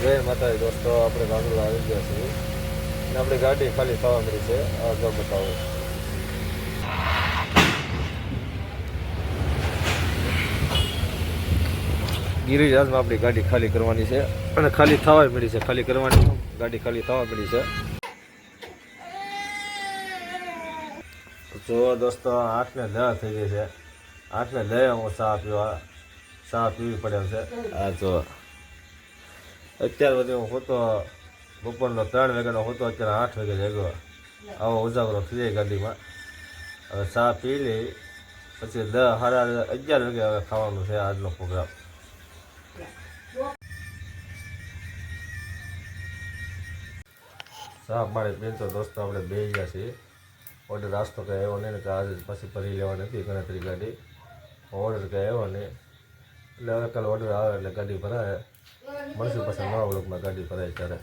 જય માતાજી દોસ્તો, આપણે ગાંડુલા આવી ગયા છીએ અને આપણી ગાડી ખાલી થવા મળી છે. આ જો બતાવો, ગિરિરાજમાં આપણી ગાડી ખાલી કરવાની છે અને ખાલી થવા મળી છે. ખાલી કરવાની ગાડી ખાલી થવા મળી છે. જો દોસ્તો 8:10 થઈ ગઈ છે. 8:10 હું ચા પીવી પડે એમ છે. આ જો અત્યાર સુધી હું હોતો બપોરનો 3 વાગ્યાનો હોતો, અત્યારે 8 વાગે જાગ્યો. આવો ઉજાગરો થઈ જાય ગાડીમાં. હવે ચા પી લઈ પછી 10 સાડા 11 વાગે હવે ખાવાનું છે આજનો પ્રોગ્રામ. ચા પાણી પીને તો દોસ્તો આપણે બેસી ગયા છીએ. ઓર્ડર નાસ્તો કંઈ આવ્યો નહીં કે આજે પછી ભરી લેવાની હતી ગણતરી ગાડી. ઓર્ડર કંઈ આવ્યો નહીં એટલે હવે કાલે ઓર્ડર આવે એટલે ગાડી ભરાય. મળશું પછી નવા વ્લોગમાં ગાડી ભરાય ત્યારે.